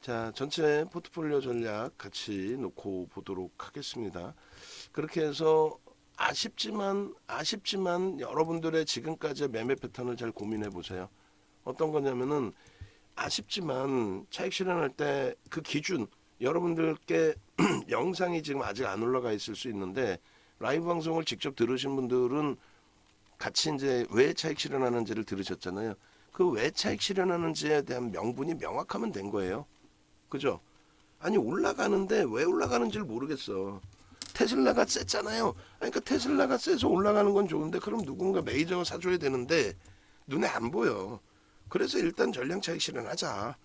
자, 전체 포트폴리오 전략 같이 놓고 보도록 하겠습니다. 그렇게 해서 아쉽지만 여러분들의 지금까지의 매매 패턴을 잘 고민해 보세요. 어떤 거냐면은 아쉽지만 차익 실현할 때 그 기준 여러분들께 영상이 지금 아직 안 올라가 있을 수 있는데 라이브 방송을 직접 들으신 분들은 같이 이제 왜 차익 실현하는지를 들으셨잖아요. 그 왜 차익 실현하는지에 대한 명분이 명확하면 된 거예요. 그죠? 아니 올라가는데 왜 올라가는지를 모르겠어. 테슬라가 셌잖아요. 그러니까 테슬라가 세서 올라가는 건 좋은데 그럼 누군가 메이저가 사줘야 되는데 눈에 안 보여. 그래서 일단 전량 차익 실현하자.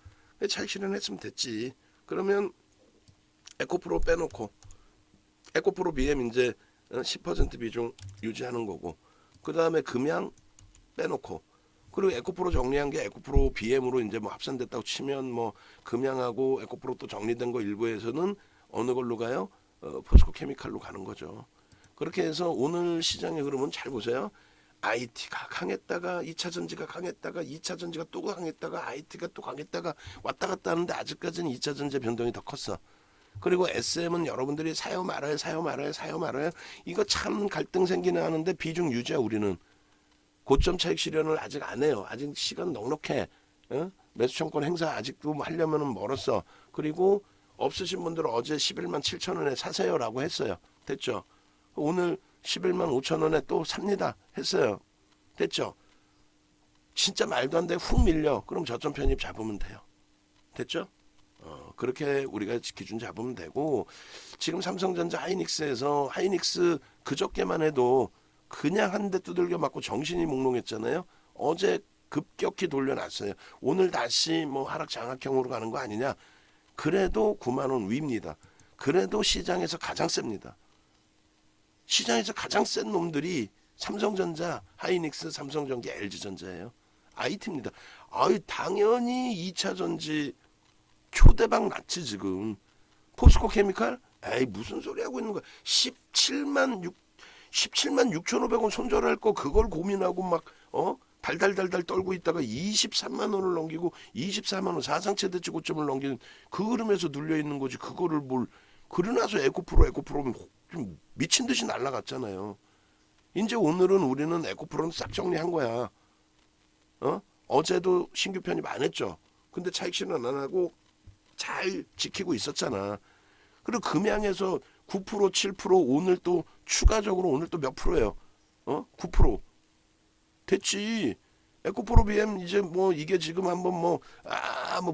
차익 실현했으면 됐지. 그러면 에코프로 빼놓고 에코프로 BM 이제 10% 비중 유지하는 거고 그 다음에 금양 빼놓고 그리고 에코프로 정리한 게 에코프로 BM으로 이제 뭐 합산됐다고 치면 뭐 금양하고 에코프로 또 정리된 거 일부에서는 어느 걸로 가요? 포스코 케미칼로 가는 거죠. 그렇게 해서 오늘 시장의 흐름은 잘 보세요. IT가 강했다가 2차 전지가 강했다가 2차 전지가 또 강했다가 IT가 또 강했다가 왔다 갔다 하는데 아직까지는 2차 전지 변동이 더 컸어. 그리고 SM은 여러분들이 사요 말아요 이거 참 갈등 생기는 하는데 비중 유지야. 우리는 고점 차익 실현을 아직 안 해요. 아직 시간 넉넉해. 매수청권 행사 아직도 하려면 멀었어. 그리고 없으신 분들은 어제 11만 7천 원에 사세요라고 했어요. 됐죠? 오늘 11만 5천 원에 또 삽니다 했어요. 됐죠? 진짜 말도 안 돼 훅 밀려. 그럼 저점 편입 잡으면 돼요. 됐죠? 그렇게 우리가 기준 잡으면 되고 지금 삼성전자 하이닉스에서 하이닉스 그저께만 해도 그냥 한 대 두들겨 맞고 정신이 몽롱했잖아요. 어제 급격히 돌려놨어요. 오늘 다시 뭐 하락 장악형으로 가는 거 아니냐. 그래도 9만 원 위입니다. 그래도 시장에서 가장 셉니다. 시장에서 가장 센 놈들이 삼성전자, 하이닉스, 삼성전기, LG전자예요. IT입니다. 아유 당연히 2차 전지 초대박 났지 지금. 포스코 케미칼? 에이 무슨 소리 하고 있는 거야. 17만 6,500원 손절할 거 그걸 고민하고 막 달달달달 떨고 있다가 23만 원을 넘기고 24만 원 사상 최대치 고점을 넘기는 그 흐름에서 눌려 있는 거지. 그거를 뭘 그러나서 에코프로 좀 미친 듯이 날아갔잖아요. 이제 오늘은 우리는 에코프로는 싹 정리한 거야. 어제도 신규 편입 안 했죠. 근데 차익 실현 안 하고 잘 지키고 있었잖아. 그리고 금양에서 9% 7% 오늘 또 추가적으로 오늘 또 몇 프로예요? 9% 됐지. 에코프로 BM 이제 뭐 이게 지금 한번 뭐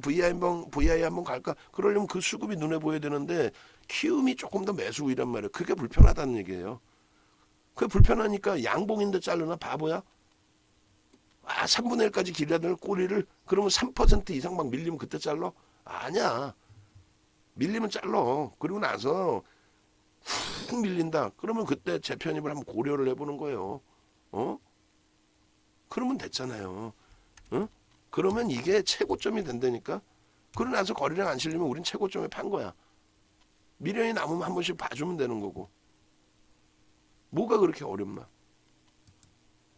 VI 한번 갈까? 그러려면 그 수급이 눈에 보여야 되는데 키움이 조금 더 매수 우위란 말이에요. 그게 불편하다는 얘기예요. 그게 불편하니까 양봉인데 자르나 바보야? 3분의 1까지 길어야 되는 꼬리를 그러면 3% 이상 막 밀리면 그때 잘라? 아니야. 밀리면 잘라. 그리고 나서 훅 밀린다. 그러면 그때 재편입을 한번 고려를 해보는 거예요. 그러면 됐잖아요. 그러면 이게 최고점이 된다니까. 그러고 나서 거래량 안 실리면 우린 최고점에 판 거야. 미련이 남으면 한 번씩 봐주면 되는 거고. 뭐가 그렇게 어렵나?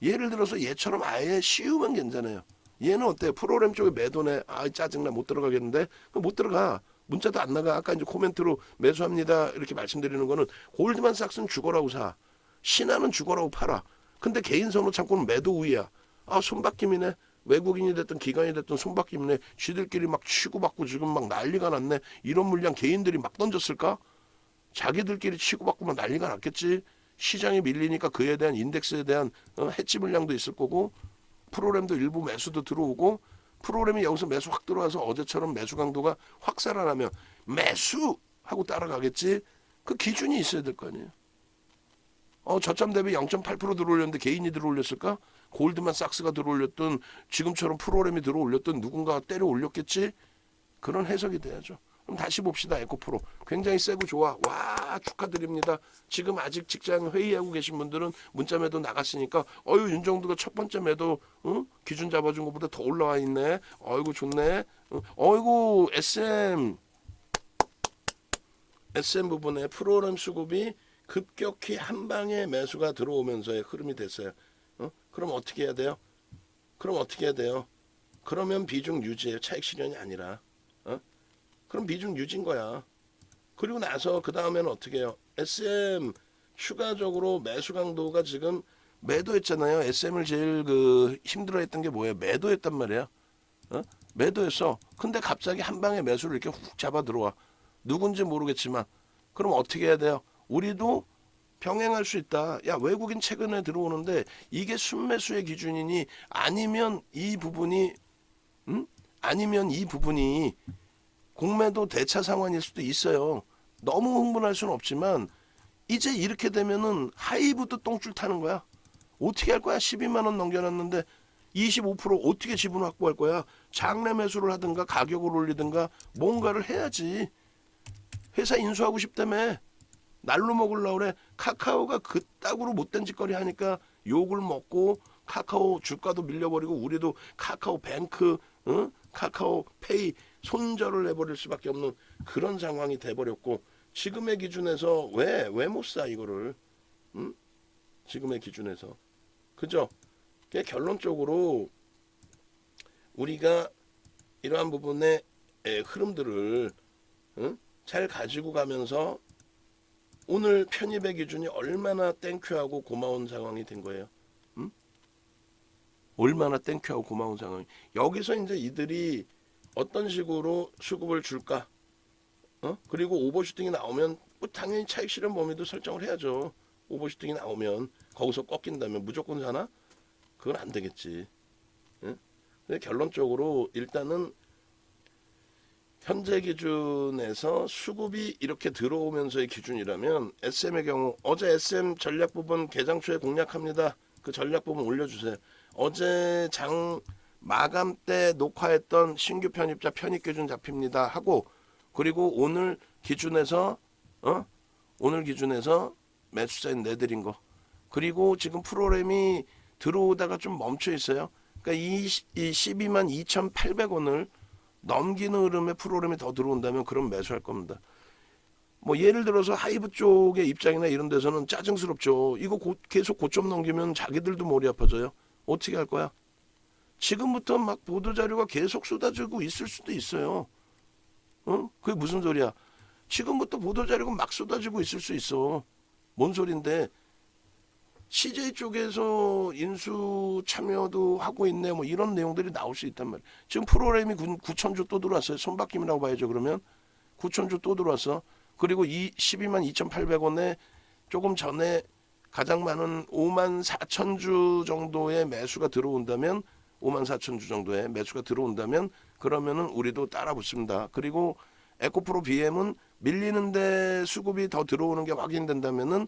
예를 들어서 얘처럼 아예 쉬우면 괜찮아요. 얘는 어때? 프로그램 쪽에 매도네. 짜증나 못 들어가겠는데? 못 들어가. 문자도 안 나가. 아까 이제 코멘트로 매수합니다 이렇게 말씀드리는 거는 골드만삭스는 죽어라고 사. 신한은 죽어라고 팔아. 근데 개인 선호 창고는 매도 우위야. 손바뀜이네. 외국인이 됐든 기관이 됐든 손바뀜이네. 쥐들끼리 막 치고받고 지금 막 난리가 났네. 이런 물량 개인들이 막 던졌을까? 자기들끼리 치고받고 막 난리가 났겠지. 시장이 밀리니까 그에 대한 인덱스에 대한 해치 물량도 있을 거고 프로그램도 일부 매수도 들어오고 프로그램이 여기서 매수 확 들어와서 어제처럼 매수 강도가 확 살아나면 매수 하고 따라가겠지. 그 기준이 있어야 될 거 아니에요. 저점 대비 0.8% 들어올렸는데 개인이 들어올렸을까? 골드만삭스가 들어올렸던 지금처럼 프로그램이 들어올렸던 누군가가 때려 올렸겠지. 그런 해석이 돼야죠. 그럼 다시 봅시다. 에코프로 굉장히 세고 좋아. 와 축하드립니다. 지금 아직 직장 회의하고 계신 분들은 문자 매도 나갔으니까 윤정두가 첫 번째 매도 기준 잡아준 것보다 더 올라와 있네. 어이구 좋네. 어이구 SM 부분에 프로그램 수급이 급격히 한 방에 매수가 들어오면서의 흐름이 됐어요. 그럼 어떻게 해야 돼요? 그러면 비중 유지해요. 차익 실현이 아니라. 그럼 비중 유지인 거야. 그리고 나서 그 다음에는 어떻게 해요? SM 추가적으로 매수 강도가 지금 매도했잖아요. SM을 제일 그 힘들어했던 게 뭐예요? 매도했단 말이야. 어? 매도했어. 근데 갑자기 한 방에 매수를 이렇게 훅 잡아 들어와. 누군지 모르겠지만 그럼 어떻게 해야 돼요? 우리도 병행할 수 있다. 야, 외국인 최근에 들어오는데 이게 순매수의 기준이니 아니면 이 부분이 아니면 이 부분이 공매도 대차 상황일 수도 있어요. 너무 흥분할 수는 없지만 이제 이렇게 되면은 하이브도 똥줄 타는 거야. 어떻게 할 거야? 12만 원 넘겨놨는데 25% 어떻게 지분 확보할 거야? 장래 매수를 하든가 가격을 올리든가 뭔가를 해야지. 회사 인수하고 싶다며. 날로 먹으려고 그래. 카카오가 그따구로 못된 짓거리 하니까 욕을 먹고 카카오 주가도 밀려버리고 우리도 카카오 뱅크, 카카오 페이 손절을 해버릴 수밖에 없는 그런 상황이 돼버렸고 지금의 기준에서 왜 못 사 이거를 지금의 기준에서 그죠? 결론적으로 우리가 이러한 부분의 흐름들을 잘 가지고 가면서 오늘 편입의 기준이 얼마나 땡큐하고 고마운 상황이 된 거예요. 얼마나 땡큐하고 고마운 상황이. 여기서 이제 이들이 어떤 식으로 수급을 줄까? 그리고 오버슈팅이 나오면 뭐 당연히 차익 실현 범위도 설정을 해야죠. 오버슈팅이 나오면 거기서 꺾인다면 무조건 사나? 그건 안 되겠지. 근데 결론적으로 일단은 현재 기준에서 수급이 이렇게 들어오면서의 기준이라면 SM의 경우 어제 SM 전략 부분 개장 초에 공략합니다. 그 전략 부분 올려주세요. 어제 장 마감 때 녹화했던 신규 편입자 편입 기준 잡힙니다 하고 그리고 오늘 기준에서 매수사인 내드린 거 그리고 지금 프로그램이 들어오다가 좀 멈춰 있어요. 그러니까 이 12만 2,800원을 넘기는 흐름의 프로그램이 더 들어온다면 그럼 매수할 겁니다. 뭐 예를 들어서 하이브 쪽의 입장이나 이런 데서는 짜증스럽죠. 이거 계속 고점 넘기면 자기들도 머리 아파져요. 어떻게 할 거야? 지금부터 막 보도자료가 계속 쏟아지고 있을 수도 있어요. 그게 무슨 소리야? 지금부터 보도자료가 막 쏟아지고 있을 수 있어. 뭔 소린데? CJ 쪽에서 인수 참여도 하고 있네. 뭐 이런 내용들이 나올 수 있단 말이야. 지금 프로그램이 9천주 또 들어왔어요. 손바뀜이라고 봐야죠. 그러면 9천주 또 들어왔어. 그리고 이 12만 2,800원에 조금 전에 가장 많은 5만 4천 주 정도의 매수가 들어온다면 5만 4천 주 정도의 매수가 들어온다면 그러면은 우리도 따라 붙습니다. 그리고 에코프로 BM은 밀리는데 수급이 더 들어오는 게 확인된다면은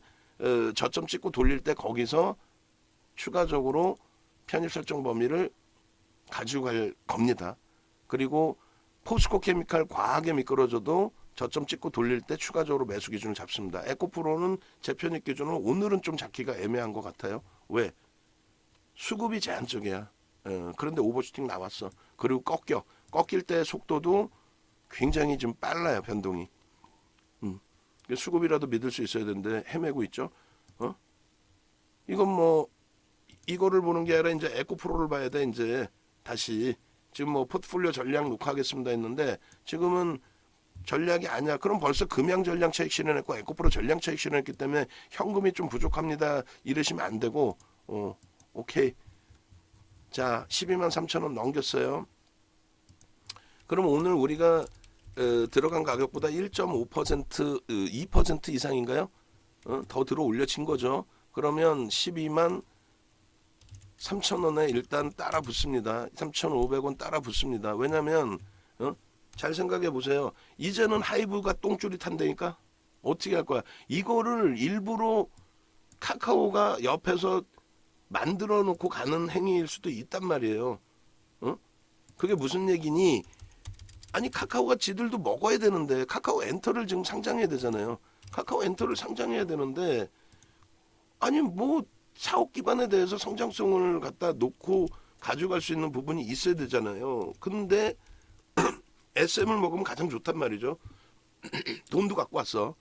저점 찍고 돌릴 때 거기서 추가적으로 편입 설정 범위를 가지고 갈 겁니다. 그리고 포스코 케미칼 과하게 미끄러져도 저점 찍고 돌릴 때 추가적으로 매수 기준을 잡습니다. 에코프로는 재편입 기준은 오늘은 좀 잡기가 애매한 것 같아요. 왜? 수급이 제한적이야. 그런데 오버슈팅 나왔어. 그리고 꺾일 때 속도도 굉장히 좀 빨라요. 변동이. 수급이라도 믿을 수 있어야 되는데 헤매고 있죠. 이건 뭐 이거를 보는 게 아니라 이제 에코프로를 봐야 돼. 이제 다시 지금 뭐 포트폴리오 전략 녹화하겠습니다 했는데 지금은 전략이 아니야. 그럼 벌써 금양 전략 차익 실현했고 에코프로 전략 차익 실현했기 때문에 현금이 좀 부족합니다. 이러시면 안 되고 오케이. 자 12만 3천 원 넘겼어요. 그럼 오늘 우리가 들어간 가격보다 1.5% 2% 이상인가요? 더 들어 올려친 거죠. 그러면 12만 3천 원에 일단 따라 붙습니다. 3,500원 따라 붙습니다. 왜냐면 잘 생각해 보세요. 이제는 하이브가 똥줄이 탄다니까. 어떻게 할 거야? 이거를 일부러 카카오가 옆에서 만들어 놓고 가는 행위일 수도 있단 말이에요. 그게 무슨 얘기니? 아니 카카오가 지들도 먹어야 되는데 카카오 엔터를 지금 상장해야 되잖아요. 카카오 엔터를 상장해야 되는데 아니 뭐 사업 기반에 대해서 성장성을 갖다 놓고 가져갈 수 있는 부분이 있어야 되잖아요. 근데 SM을 먹으면 가장 좋단 말이죠. 돈도 갖고 왔어.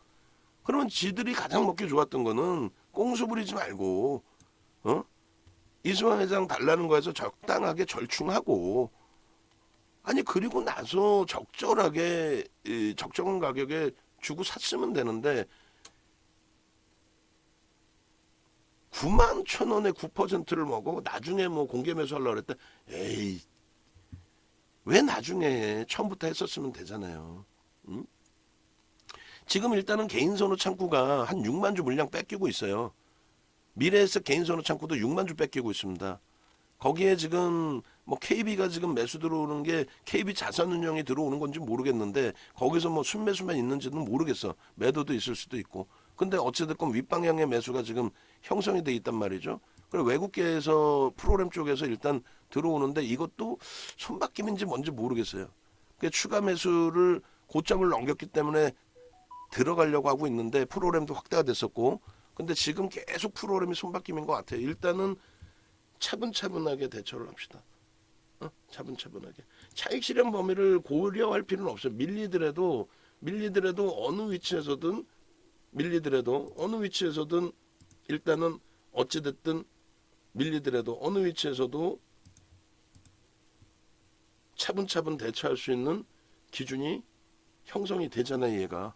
그러면 지들이 가장 먹기 좋았던 거는 꽁수 부리지 말고 이수만 회장 달라는 거에서 적당하게 절충하고 아니 그리고 나서 적절하게 적정한 가격에 주고 샀으면 되는데 9만 천 원에 9%를 먹어 나중에 뭐 공개 매수하려고 그랬대. 에이 왜 나중에 해? 처음부터 했었으면 되잖아요. 응? 지금 일단은 개인선호 창구가 한 6만 주 물량 뺏기고 있어요. 미래에셋 개인선호 창구도 6만 주 뺏기고 있습니다. 거기에 지금 뭐 KB가 지금 매수 들어오는 게 KB 자산운용이 들어오는 건지 모르겠는데 거기서 뭐 순매수만 있는지는 모르겠어. 매도도 있을 수도 있고. 근데 어찌됐건 윗방향의 매수가 지금 형성이 돼 있단 말이죠. 그리고 외국계에서 프로그램 쪽에서 일단 들어오는데 이것도 손바뀜인지 뭔지 모르겠어요. 그 추가 매수를 고점을 넘겼기 때문에 들어가려고 하고 있는데 프로그램도 확대가 됐었고 근데 지금 계속 프로그램이 손바뀜인 것 같아요. 일단은 차분차분하게 대처를 합시다. 차분차분하게. 차익 실현 범위를 고려할 필요는 없어요. 밀리더라도 어느 위치에서든 일단은 어찌됐든 밀리더라도 어느 위치에서도 차분차분 대처할 수 있는 기준이 형성이 되잖아요. 얘가.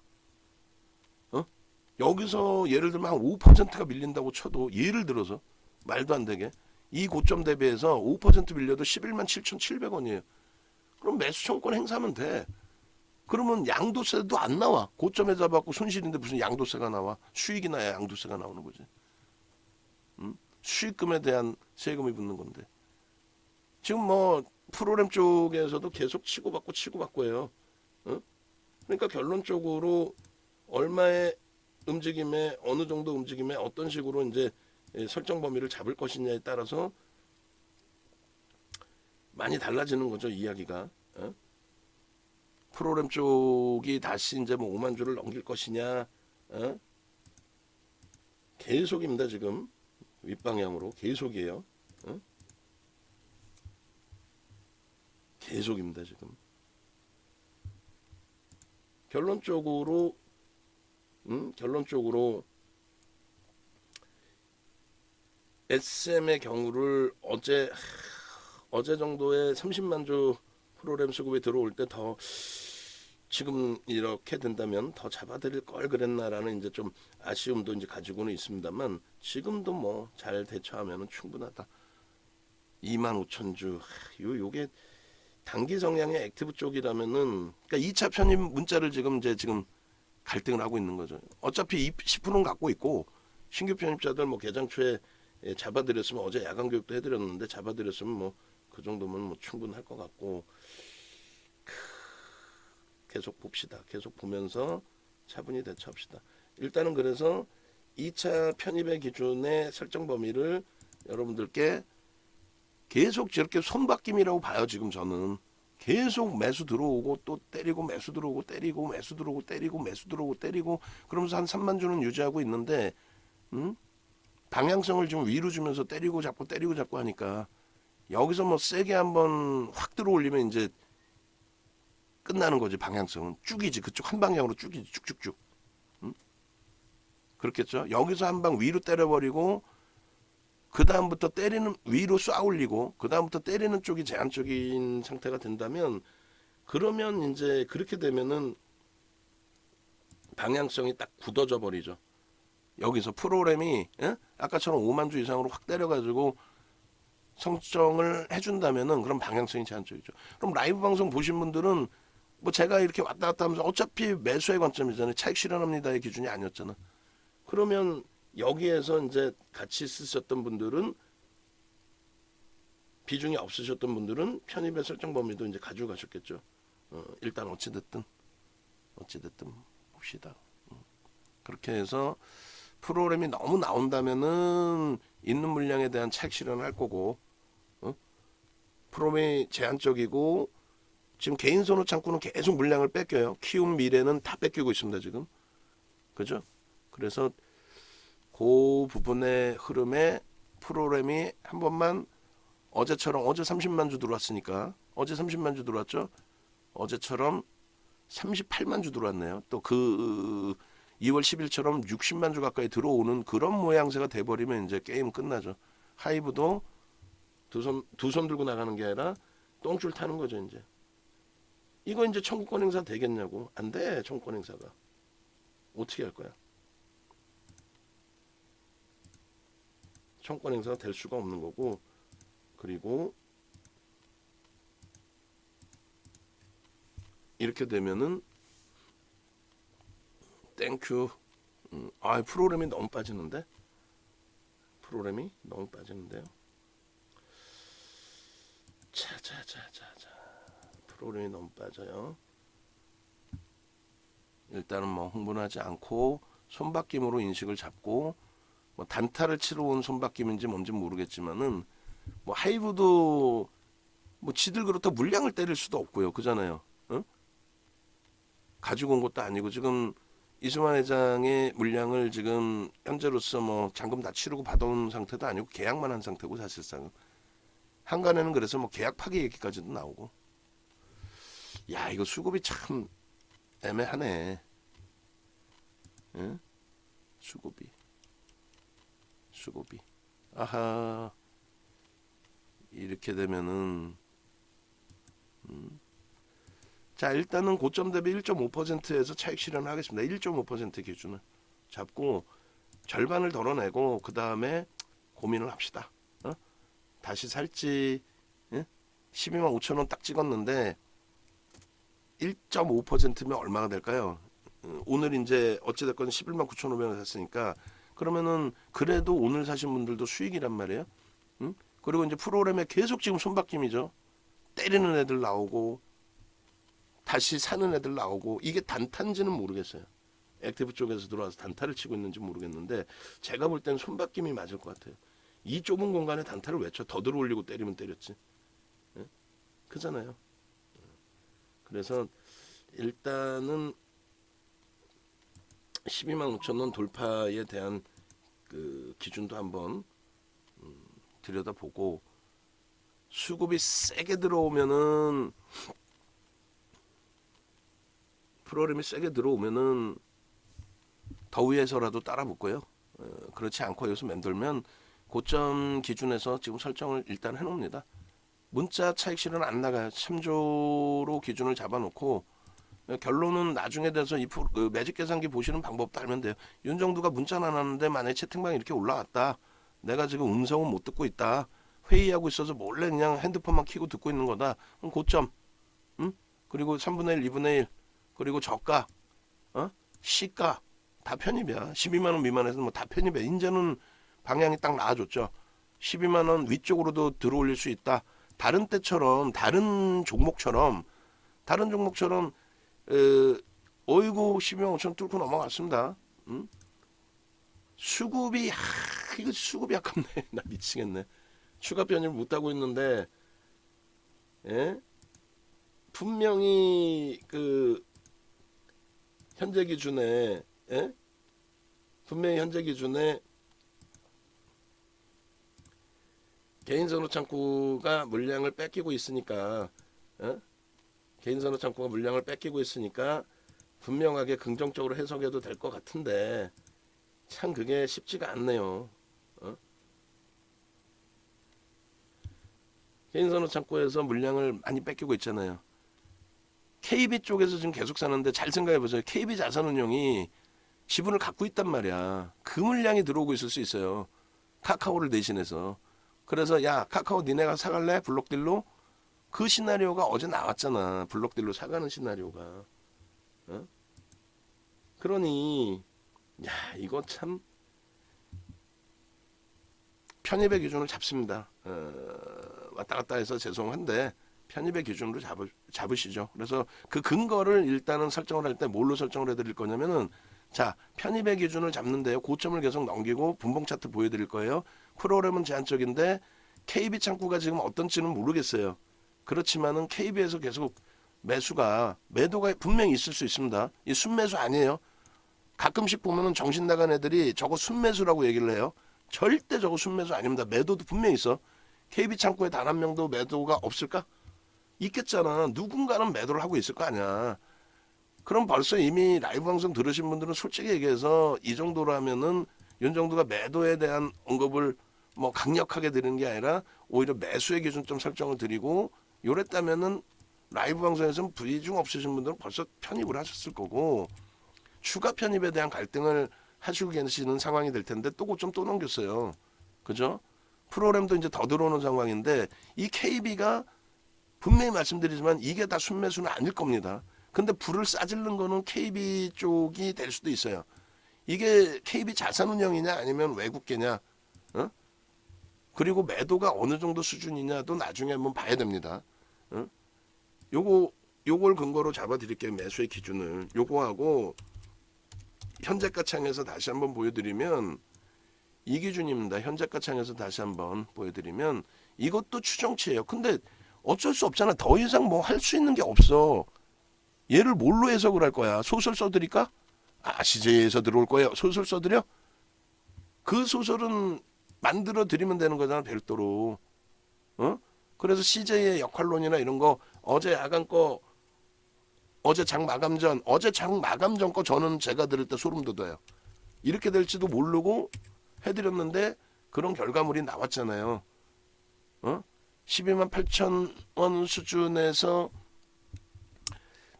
여기서 예를 들면 한 5%가 밀린다고 쳐도 예를 들어서 말도 안 되게 이 고점 대비해서 5% 밀려도 11만 7,700원이에요. 그럼 매수 청권 행사하면 돼. 그러면 양도세도 안 나와. 고점에 잡았고 손실인데 무슨 양도세가 나와. 수익이 나야 양도세가 나오는 거지. 수익금에 대한 세금이 붙는 건데. 지금 뭐 프로그램 쪽에서도 계속 치고받고 해요. 그러니까 결론적으로 얼마의 움직임에 어느 정도 움직임에 어떤 식으로 이제 설정 범위를 잡을 것이냐에 따라서 많이 달라지는 거죠 이야기가. 프로그램 쪽이 다시 이제 뭐 5만 주를 넘길 것이냐, 계속입니다 지금 윗방향으로 계속이에요. 계속입니다 지금. 결론적으로 SM의 경우를 어제 정도에 30만 주 프로그램 수급이 들어올 때 더 지금 이렇게 된다면 더 잡아드릴 걸 그랬나라는 이제 좀 아쉬움도 이제 가지고는 있습니다만 지금도 뭐 잘 대처하면 충분하다. 25,000주 요게 단기 성향의 액티브 쪽이라면은 그러니까 2차 편입 문자를 지금 갈등을 하고 있는 거죠. 어차피 10%는 갖고 있고 신규 편입자들 뭐 개장 초에 잡아드렸으면 어제 야간 교육도 해드렸는데 잡아드렸으면 뭐 그 정도면 뭐 충분할 것 같고 계속 봅시다. 계속 보면서 차분히 대처합시다. 일단은 그래서 2차 편입의 기준의 설정 범위를 여러분들께 계속 저렇게 손바뀜이라고 봐요. 지금 저는 계속 매수 들어오고 또 때리고 매수 들어오고 때리고 매수 들어오고 때리고 매수 들어오고 때리고 그러면서 한 3만 주는 유지하고 있는데 방향성을 좀 위로 주면서 때리고 잡고 하니까 여기서 뭐 세게 한번 확 들어올리면 이제 끝나는 거지. 방향성은 쭉이지. 그쪽 한 방향으로 쭉이지. 쭉쭉쭉. 그렇겠죠. 여기서 한 방 위로 때려버리고 그 다음부터 때리는 위로 쏴 올리고 그 다음부터 때리는 쪽이 제한적인 상태가 된다면 그러면 이제 그렇게 되면은 방향성이 딱 굳어져 버리죠. 여기서 프로그램이 아까처럼 5만 주 이상으로 확 때려가지고 성정을 해준다면은 그런 방향성이 제한적이죠. 그럼 라이브 방송 보신 분들은 뭐 제가 이렇게 왔다 갔다 하면서 어차피 매수의 관점이잖아요. 차익 실현합니다의 기준이 아니었잖아. 그러면 여기에서 이제 같이 쓰셨던 분들은 비중이 없으셨던 분들은 편입의 설정 범위도 이제 가지고 가셨겠죠. 일단 어찌됐든 봅시다. 그렇게 해서 프로그램이 너무 나온다면은 있는 물량에 대한 차익 실현을 할 거고 프로그램이 제한적이고 지금 개인 선호 창구는 계속 물량을 뺏겨요. 키움 미래는 다 뺏기고 있습니다 지금. 그죠? 그래서 그 부분의 흐름에 프로그램이 한 번만 어제처럼 어제 30만 주 들어왔으니까 어제 30만 주 들어왔죠. 어제처럼 38만 주 들어왔네요. 또 그 2월 10일처럼 60만 주 가까이 들어오는 그런 모양새가 돼버리면 이제 게임 끝나죠. 하이브도 두 손 들고 나가는 게 아니라 똥줄 타는 거죠 이제. 이거 이제 청구권 행사 되겠냐고. 안 돼. 청구권 행사가. 어떻게 할 거야? 청구권 행사가 될 수가 없는 거고. 그리고 이렇게 되면은 땡큐. 프로그램이 너무 빠지는데? 프로그램이 너무 빠지는데요. 자자자자자. 프로그램이 너무 빠져요. 일단은 뭐 흥분하지 않고 손바뀜으로 인식을 잡고, 뭐 단타를 치러 온 손바뀜인지 뭔지 모르겠지만은, 뭐 하이브도 뭐 지들 그렇다 물량을 때릴 수도 없고요. 그잖아요. 응? 가지고 온 것도 아니고 지금 이수만 회장의 물량을 지금 현재로서 뭐 잔금 다 치르고 받아온 상태도 아니고 계약만 한 상태고, 사실상 한간에는 그래서 뭐 계약 파기 얘기까지도 나오고. 야, 이거 수급이 참 애매하네. 응? 수급이 아하, 이렇게 되면은 자, 일단은 고점 대비 1.5%에서 차익 실현하겠습니다. 1.5% 기준을 잡고 절반을 덜어내고 그 다음에 고민을 합시다. 다시 살지. 12만 5천 원 딱 찍었는데 1.5%면 얼마가 될까요? 오늘 이제 어찌됐건 11만 9,500원 샀으니까, 그러면은 그래도 오늘 사신 분들도 수익이란 말이에요. 그리고 이제 프로그램에 계속 지금 손바뀜이죠. 때리는 애들 나오고 다시 사는 애들 나오고. 이게 단타인지는 모르겠어요. 액티브 쪽에서 들어와서 단타를 치고 있는지 모르겠는데, 제가 볼 때는 손바뀜이 맞을 것 같아요. 이 좁은 공간에 단타를 왜 쳐? 더 들어올리고 때리면 때렸지. 그잖아요. 그래서 일단은 12만 5천 원 돌파에 대한 그 기준도 한번 들여다보고, 수급이 세게 들어오면은, 프로그램이 세게 들어오면은 더 위에서라도 따라 붙고요. 그렇지 않고 여기서 맴돌면 고점 기준에서 지금 설정을 일단 해놓습니다. 문자 차익 실현 안 나가요. 3조로 기준을 잡아놓고, 결론은 나중에 돼서 그 매직 계산기 보시는 방법도 알면 돼요. 윤정두가 문자는 안 하는데 만약에 채팅방에 이렇게 올라왔다. 내가 지금 음성은 못 듣고 있다. 회의하고 있어서 몰래 그냥 핸드폰만 켜고 듣고 있는 거다. 그럼 고점. 그리고 3분의 1, 2분의 1. 그리고 저가. 시가. 다 편입이야. 12만 원 미만에서는 뭐 다 편입이야. 이제는 방향이 딱 나아졌죠. 12만 원 위쪽으로도 들어올릴 수 있다. 다른 때처럼, 다른 종목처럼 어이구 12만 5천 뚫고 넘어갔습니다. 수급이, 이거 수급이 아깝네. 나 미치겠네. 추가 편입 못하고 있는데, 예? 분명히 그 현재 기준에, 예? 분명히 현재 기준에 개인선호 창구가 물량을 뺏기고 있으니까, 개인선호 창구가 물량을 뺏기고 있으니까 분명하게 긍정적으로 해석해도 될 것 같은데, 참 그게 쉽지가 않네요. 개인선호 창구에서 물량을 많이 뺏기고 있잖아요. KB 쪽에서 지금 계속 사는데, 잘 생각해보세요. KB 자산운용이 지분을 갖고 있단 말이야. 그 물량이 들어오고 있을 수 있어요. 카카오를 대신해서. 그래서 야, 카카오 니네가 사갈래? 블록딜로? 그 시나리오가 어제 나왔잖아. 블록딜로 사가는 시나리오가. 그러니 야, 이거 참 편입의 기준을 잡습니다. 왔다 갔다 해서 죄송한데 편입의 기준으로 잡으시죠. 그래서 그 근거를 일단은 설정을 할 때 뭘로 설정을 해드릴 거냐면은, 자, 편입의 기준을 잡는데요. 고점을 계속 넘기고 분봉 차트 보여드릴 거예요. 프로그램은 제한적인데 KB 창구가 지금 어떤지는 모르겠어요. 그렇지만은 KB에서 계속 매도가 분명히 있을 수 있습니다. 이 순매수 아니에요. 가끔씩 보면은 정신 나간 애들이 저거 순매수라고 얘기를 해요. 절대 저거 순매수 아닙니다. 매도도 분명히 있어. KB 창구에 단 한 명도 매도가 없을까? 있겠잖아. 누군가는 매도를 하고 있을 거 아니야. 그럼 벌써 이미 라이브 방송 들으신 분들은 솔직히 얘기해서 이 정도라면은 윤정두가 매도에 대한 언급을 뭐 강력하게 드리는 게 아니라 오히려 매수의 기준점 설정을 드리고, 요랬다면은 라이브 방송에서는 비중 없으신 분들은 벌써 편입을 하셨을 거고 추가 편입에 대한 갈등을 하시고 계시는 상황이 될 텐데 또 고점 또 넘겼어요. 그죠? 프로그램도 이제 더 들어오는 상황인데 이 KB가 분명히 말씀드리지만 이게 다 순매수는 아닐 겁니다. 근데 불을 싸질른 거는 KB 쪽이 될 수도 있어요. 이게 KB 자산운용이냐 아니면 외국계냐, 어? 그리고 매도가 어느 정도 수준이냐도 나중에 한번 봐야 됩니다. 어? 요걸 근거로 잡아드릴게요. 매수의 기준을. 요거하고 현재가 창에서 다시 한번 보여드리면 이 기준입니다. 현재가 창에서 다시 한번 보여드리면 이것도 추정치예요. 근데 어쩔 수 없잖아. 더 이상 뭐 할 수 있는 게 없어. 얘를 뭘로 해석을 할 거야? 소설 써드릴까? CJ에서 들어올 거예요. 소설 써드려? 그 소설은 만들어 드리면 되는 거잖아. 별도로. 어? 그래서 CJ의 역할론이나 이런 거 어제 야간 거 어제 장 마감 전 거 저는 제가 들을 때 소름 돋아요. 이렇게 될지도 모르고 해드렸는데 그런 결과물이 나왔잖아요. 12만 8천 원 수준에서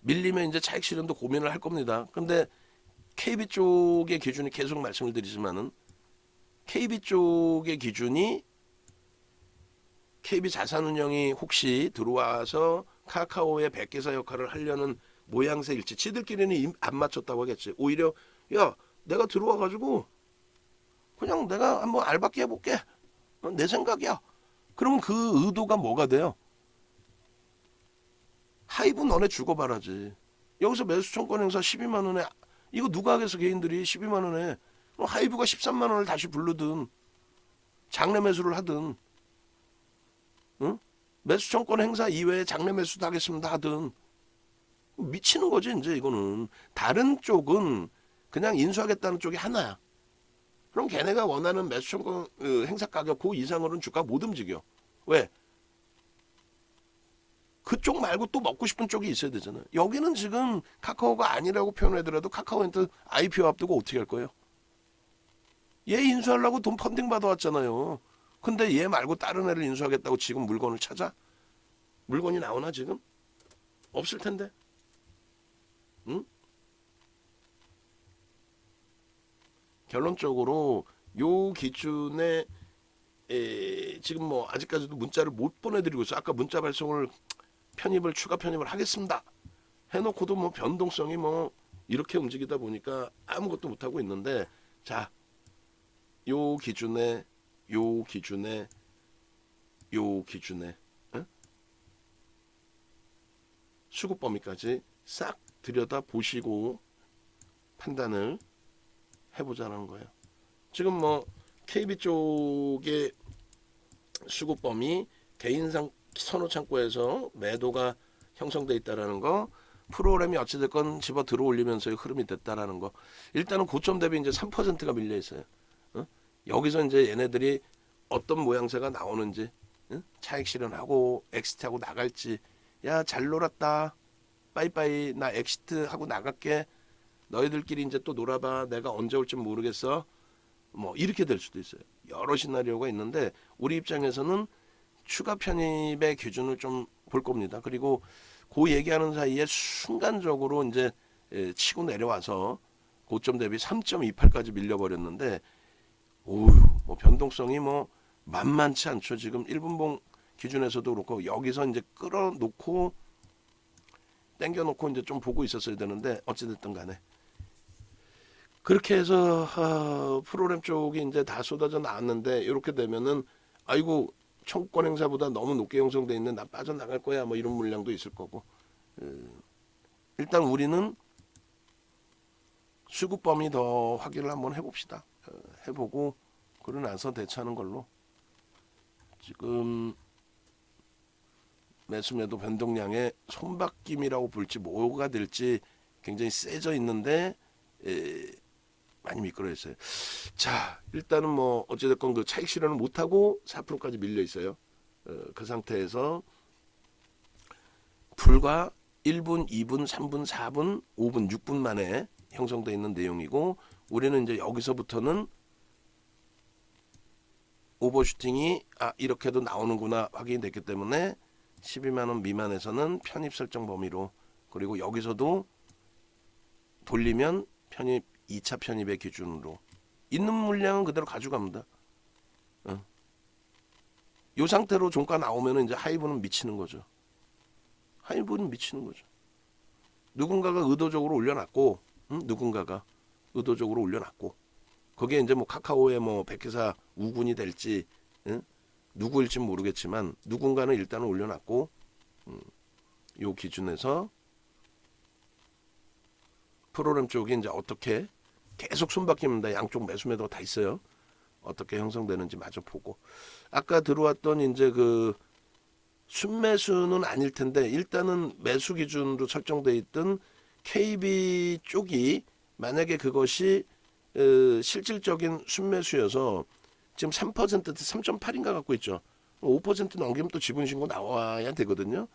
밀리면 이제 차익 실현도 고민을 할 겁니다. 근데 KB 쪽의 기준이 계속 말씀을 드리지만은 KB 쪽의 기준이 KB 자산운용이 혹시 들어와서 카카오의 백기사 역할을 하려는 모양새일지 지들끼리는 안 맞췄다고 하겠지. 오히려 야 내가 들어와가지고 그냥 내가 한번 알바끼 해볼게. 내 생각이야. 그러면 그 의도가 뭐가 돼요? 하이브 너네 주고받아지. 여기서 매수청권 행사 12만 원에 이거 누가 하겠어 개인들이 12만 원에 하이브가 13만 원을 다시 부르든 장내 매수를 하든 응? 매수청권 행사 이외에 장내 매수도 하겠습니다 하든 미치는 거지 이제 이거는. 다른 쪽은 그냥 인수하겠다는 쪽이 하나야. 그럼 걔네가 원하는 매수청권 행사 가격 그 이상으로는 주가 못 움직여. 왜? 그쪽 말고 또 먹고 싶은 쪽이 있어야 되잖아요. 여기는 지금 카카오가 아니라고 표현하더라도 카카오한테 IPO 앞두고 어떻게 할 거예요? 얘 인수하려고 돈 펀딩 받아왔잖아요. 근데 얘 말고 다른 애를 인수하겠다고 지금 물건을 찾아? 물건이 나오나 지금? 없을 텐데. 응? 결론적으로 요 기준에 지금 뭐 아직까지도 문자를 못 보내드리고 있어. 아까 문자 발송을 추가 편입을 하겠습니다 해놓고도 뭐 변동성이 뭐 이렇게 움직이다 보니까 아무것도 못하고 있는데 자, 요 기준에 응? 수급 범위까지 싹 들여다 보시고 판단을 해보자는 거예요. 지금 뭐 KB 쪽의 수급 범위 개인상 선호 창고에서 매도가 형성돼 있다라는 거, 프로그램이 어찌됐건 집어 들어올리면서의 흐름이 됐다라는 거. 일단은 고점 대비 이제 3%가 밀려 있어요. 여기서 이제 얘네들이 어떤 모양새가 나오는지, 차익 실현하고 엑시트하고 나갈지. 야 잘 놀았다. 빠이빠이 나 엑시트 하고 나갈게. 너희들끼리 이제 또 놀아봐. 내가 언제 올지 모르겠어. 뭐 이렇게 될 수도 있어요. 여러 시나리오가 있는데 우리 입장에서는 추가 편입의 기준을 좀 볼 겁니다. 그리고 그 얘기하는 사이에 순간적으로 이제 치고 내려와서 고점 대비 3.28까지 밀려버렸는데 오유 뭐 변동성이 뭐 만만치 않죠. 지금 1분봉 기준에서도 그렇고 여기서 이제 끌어놓고 당겨놓고 이제 좀 보고 있었어야 되는데 어찌됐든 간에 그렇게 해서 프로그램 쪽이 이제 다 쏟아져 나왔는데 이렇게 되면은 아이고 청권 행사보다 너무 높게 형성돼 있는 나 빠져나갈 거야 뭐 이런 물량도 있을 거고 일단 우리는 수급 범위 더 확인을 한번 해봅시다. 해보고 그러고 나서 대처하는 걸로. 지금 매수매도 변동량의 손바뀜이라고 볼지 뭐가 될지 굉장히 세져 있는데 많이 미끄러 있어요. 자, 일단은 뭐 어찌됐건 그 차익 실현을 못하고 4%까지 밀려 있어요. 그 상태에서 불과 1분, 2분, 3분, 4분, 5분, 6분 만에 형성되어 있는 내용이고 우리는 이제 여기서부터는 오버슈팅이 이렇게도 나오는구나 확인이 됐기 때문에 12만 원 미만에서는 편입 설정 범위로, 그리고 여기서도 돌리면 편입 2차 편입의 기준으로 있는 물량은 그대로 가져갑니다. 이 상태로 종가 나오면 이제 하이브는 미치는 거죠. 하이브는 미치는 거죠. 누군가가 의도적으로 올려놨고, 누군가가 의도적으로 올려놨고, 거기에 이제 뭐 카카오의 뭐 백회사 우군이 될지, 누구일지 모르겠지만 누군가는 일단은 올려놨고, 요 기준에서 프로그램 쪽이 이제 어떻게 계속 손바뀝니다. 양쪽 매수 매도가 다 있어요. 어떻게 형성되는지 마저 보고, 아까 들어왔던 이제 그 순매수는 아닐 텐데 일단은 매수 기준으로 설정돼 있던 KB 쪽이 만약에 그것이 실질적인 순매수여서 지금 3% 3.8인가 갖고 있죠. 5% 넘기면 또 지분신고 나와야 되거든요.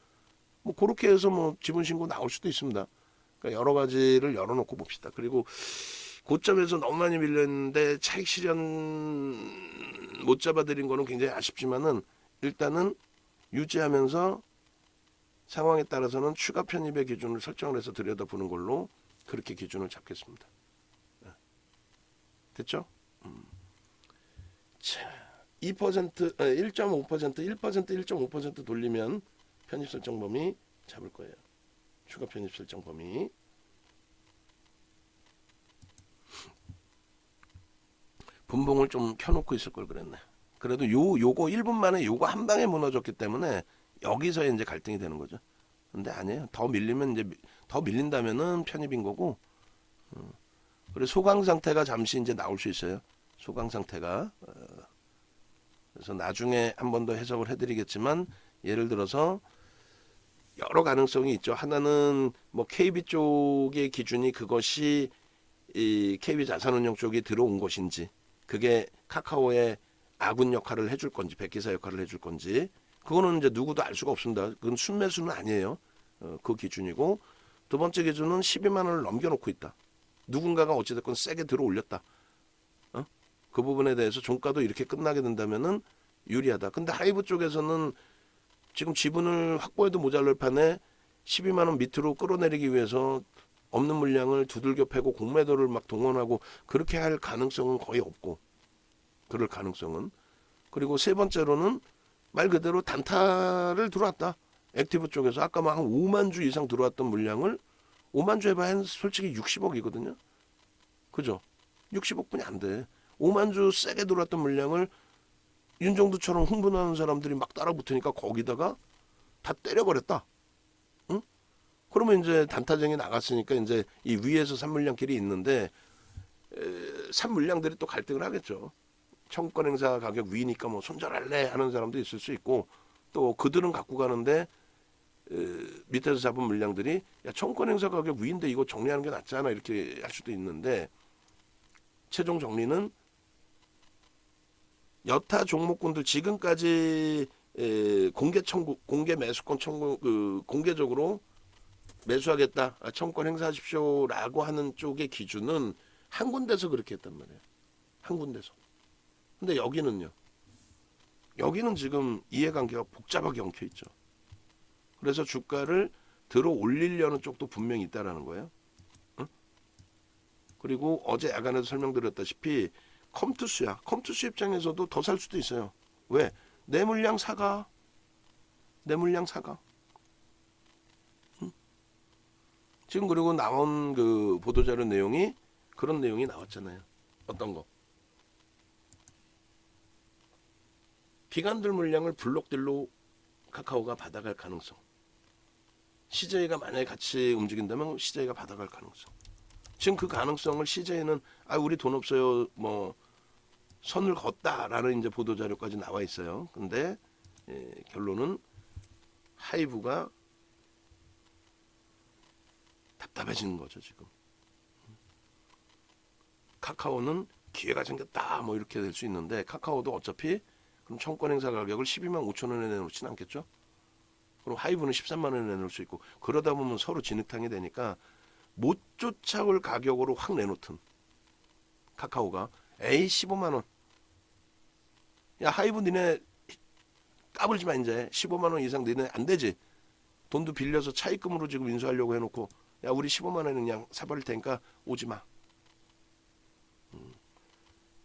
뭐 그렇게 해서 뭐 지분신고 나올 수도 있습니다. 그러니까 여러 가지를 열어놓고 봅시다. 그리고 고점에서 너무 많이 밀렸는데 차익 실현 못 잡아드린 거는 굉장히 아쉽지만은 일단은 유지하면서 상황에 따라서는 추가 편입의 기준을 설정을 해서 들여다보는 걸로 그렇게 기준을 잡겠습니다. 됐죠? 자, 2%, 1.5%, 1%, 1.5% 돌리면 편입 설정 범위 잡을 거예요. 추가 편입 설정 범위. 분봉을 좀 켜놓고 있을 걸 그랬네. 그래도 요거 1분 만에 요거 한 방에 무너졌기 때문에 여기서 이제 갈등이 되는 거죠. 근데 아니에요. 더 밀리면 이제 더 밀린다면은 편입인 거고. 그리고 소강 상태가 잠시 이제 나올 수 있어요. 소강 상태가. 그래서 나중에 한 번 더 해석을 해드리겠지만 예를 들어서 여러 가능성이 있죠. 하나는 뭐 KB 쪽의 기준이 그것이 이 KB 자산운용 쪽이 들어온 것인지, 그게 카카오의 아군 역할을 해줄 건지, 백기사 역할을 해줄 건지, 그거는 이제 누구도 알 수가 없습니다. 그건 순매수는 아니에요. 그 기준이고, 두 번째 기준은 12만 원을 넘겨놓고 있다. 누군가가 어찌됐건 세게 들어 올렸다. 그 부분에 대해서 종가도 이렇게 끝나게 된다면은 유리하다. 근데 하이브 쪽에서는 지금 지분을 확보해도 모자랄 판에 12만 원 밑으로 끌어내리기 위해서 없는 물량을 두들겨 패고 공매도를 막 동원하고 그렇게 할 가능성은 거의 없고, 그럴 가능성은. 그리고 세 번째로는 말 그대로 단타를 들어왔다. 액티브 쪽에서 아까 막 한 5만 주 이상 들어왔던 물량을 5만 주 해봐야 솔직히 60억이거든요. 그죠? 60억뿐이 안 돼. 5만 주 세게 들어왔던 물량을 윤정두처럼 흥분하는 사람들이 막 따라붙으니까 거기다가 다 때려버렸다. 응? 그러면 이제 단타쟁이 나갔으니까 이제 이 위에서 산 물량끼리 있는데 산 물량들이 또 갈등을 하겠죠. 청구권 행사 가격 위니까 뭐 손절할래 하는 사람도 있을 수 있고, 또 그들은 갖고 가는데 밑에서 잡은 물량들이 야 청구권 행사 가격 위인데 이거 정리하는 게 낫지 않아 이렇게 할 수도 있는데, 최종 정리는 여타 종목군들 지금까지 공개 청구, 공개 매수권 청구, 공개적으로 매수하겠다, 청구권 행사하십시오라고 하는 쪽의 기준은 한 군데서 그렇게 했단 말이에요. 한 군데서. 근데 여기는요. 여기는 지금 이해관계가 복잡하게 엉켜 있죠. 그래서 주가를 들어 올리려는 쪽도 분명히 있다라는 거예요. 응? 그리고 어제 야간에도 설명드렸다시피 컴투스야. 컴투스 입장에서도 더 살 수도 있어요. 왜? 내 물량 사가. 내 물량 사가. 응? 지금 그리고 나온 그 보도자료 내용이 그런 내용이 나왔잖아요. 어떤 거? 기관들 물량을 블록들로 카카오가 받아갈 가능성. CJ가 만약에 같이 움직인다면 CJ가 받아갈 가능성. 지금 그 가능성을 CJ는 우리 돈 없어요. 뭐 선을 걷다라는 이제 보도 자료까지 나와 있어요. 근데 결론은 하이브가 답답해지는 거죠, 지금. 카카오는 기회가 생겼다 뭐 이렇게 될 수 있는데, 카카오도 어차피 그럼 청권 행사 가격을 12만 5천 원에 내놓지는 않겠죠? 그럼 하이브는 13만 원에 내놓을 수 있고, 그러다 보면 서로 진흙탕이 되니까 못 쫓아올 가격으로 확 내놓든 카카오가 15만 원. 야 하이브 니네 까불지 마 이제. 15만 원 이상 내내 안 되지. 돈도 빌려서 차입금으로 지금 인수하려고 해놓고 야 우리 15만 원은 그냥 사버릴 테니까 오지 마.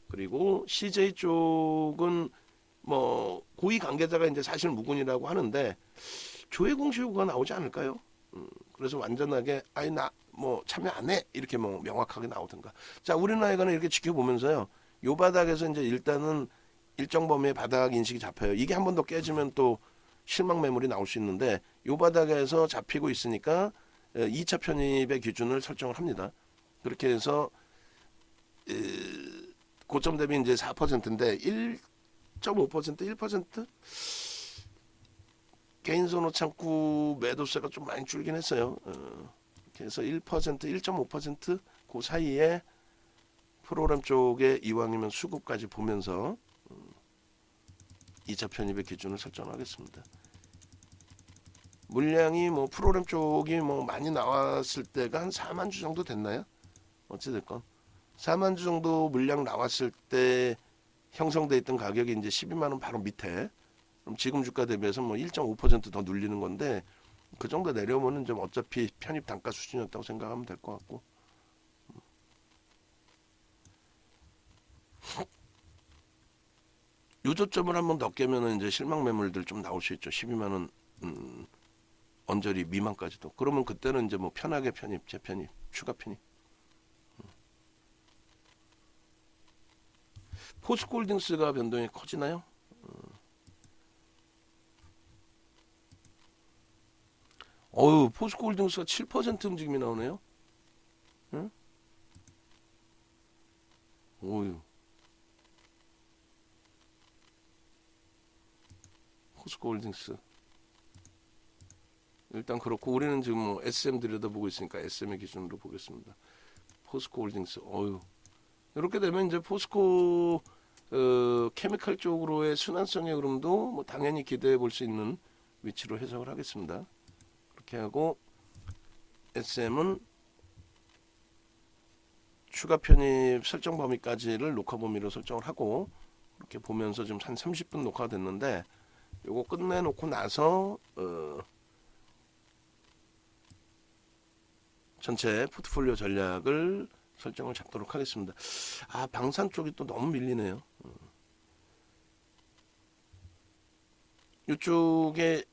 그리고 CJ 쪽은 뭐 고위 관계자가 이제 사실 무근이라고 하는데 조회 공시 요구가 나오지 않을까요? 그래서 완전하게 아니 나 뭐 참여 안 해 이렇게 뭐 명확하게 나오든가. 자 우리나라에는 이렇게 지켜보면서요. 요 바닥에서 이제 일단은 일정 범위의 바닥 인식이 잡혀요. 이게 한 번 더 깨지면 또 실망 매물이 나올 수 있는데 요 바닥에서 잡히고 있으니까 2차 편입의 기준을 설정을 합니다. 그렇게 해서 고점 대비 이제 4%인데 1.5% 1% 개인 선호 창구 매도세가 좀 많이 줄긴 했어요. 그래서 1% 1.5% 사이에 프로그램 쪽에 이왕이면 수급까지 보면서 2차 편입의 기준을 설정하겠습니다. 물량이 뭐 프로그램 쪽이 뭐 많이 나왔을 때가 한 4만 주 정도 됐나요? 어찌됐건 4만 주 정도 물량 나왔을 때 형성돼 있던 가격이 이제 12만 원 바로 밑에. 그럼 지금 주가 대비해서 뭐 1.5% 더 눌리는 건데 그 정도 내려오면은 좀 어차피 편입 단가 수준이었다고 생각하면 될 것 같고. 요저점을 한번 더 깨면은 이제 실망 매물들 좀 나올 수 있죠. 12만 원 언저리 미만까지도. 그러면 그때는 이제 뭐 편하게 편입, 재편입, 추가 편입. 포스코홀딩스가 변동이 커지나요? 포스코홀딩스가 7% 움직임이 나오네요. 응? 오유. 포스코홀딩스. 일단 그렇고 우리는 지금 뭐 SM 들여다보고 있으니까 SM의 기준으로 보겠습니다. 포스코홀딩스. 이렇게 되면 이제 포스코 케미칼 쪽으로의 순환성의 흐름도 뭐 당연히 기대해 볼 수 있는 위치로 해석을 하겠습니다. 그렇게 하고 SM은 추가 편입 설정 범위까지를 녹화 범위로 설정을 하고 이렇게 보면서 지금 한 30분 녹화가 됐는데 요거 끝내놓고 나서 전체 포트폴리오 전략을 설정을 잡도록 하겠습니다. 방산 쪽이 또 너무 밀리네요. 이쪽에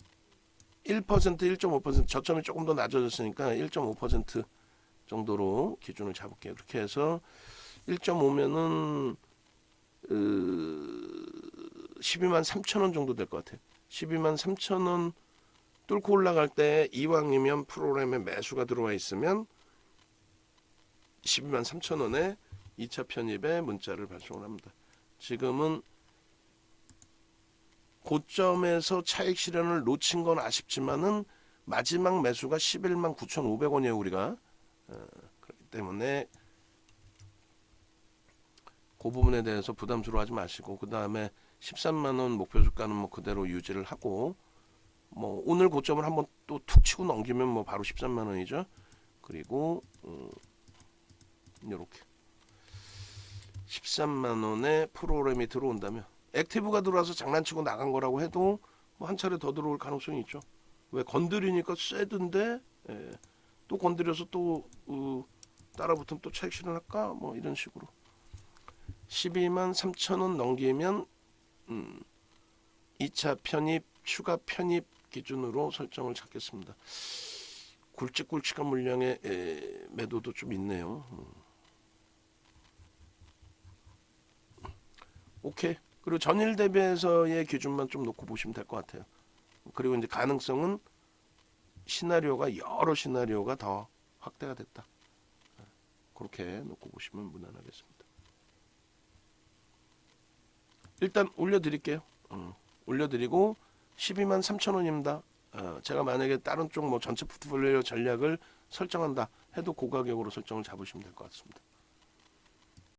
1%, 1.5% 저점이 조금 더 낮아졌으니까 1.5% 정도로 기준을 잡을게요. 그렇게 해서 1.5면은 12만 3천 원 정도 될 것 같아요. 12만 3천 원 뚫고 올라갈 때 이왕이면 프로그램에 매수가 들어와 있으면 12만 3천 원에 2차 편입에 문자를 발송을 합니다. 지금은 고점에서 차익 실현을 놓친 건 아쉽지만은 마지막 매수가 11만 9,500원이에요 우리가. 그렇기 때문에 그 부분에 대해서 부담스러워하지 마시고 그 다음에 13만 원 목표 주가는 뭐 그대로 유지를 하고 뭐 오늘 고점을 한번 또 툭 치고 넘기면 뭐 바로 13만 원이죠. 그리고 이렇게 13만 원에 프로그램이 들어온다면 액티브가 들어와서 장난치고 나간 거라고 해도 뭐 한 차례 더 들어올 가능성이 있죠. 왜 건드리니까 쎄던데 또 건드려서 또 따라붙으면 또 차익 실현할까 뭐 이런 식으로 12만 3천 원 넘기면 2차 편입 추가 편입 기준으로 설정을 잡겠습니다. 굵직굵직한 물량의 매도도 좀 있네요. 오케이. 그리고 전일 대비해서의 기준만 좀 놓고 보시면 될 것 같아요. 그리고 이제 가능성은 시나리오가 여러 시나리오가 더 확대가 됐다. 그렇게 놓고 보시면 무난하겠습니다. 일단 올려드릴게요. 올려드리고 12만 3천 원입니다. 제가 만약에 다른 쪽 뭐 전체 포트폴리오 전략을 설정한다 해도 그 가격으로 설정을 잡으시면 될 것 같습니다.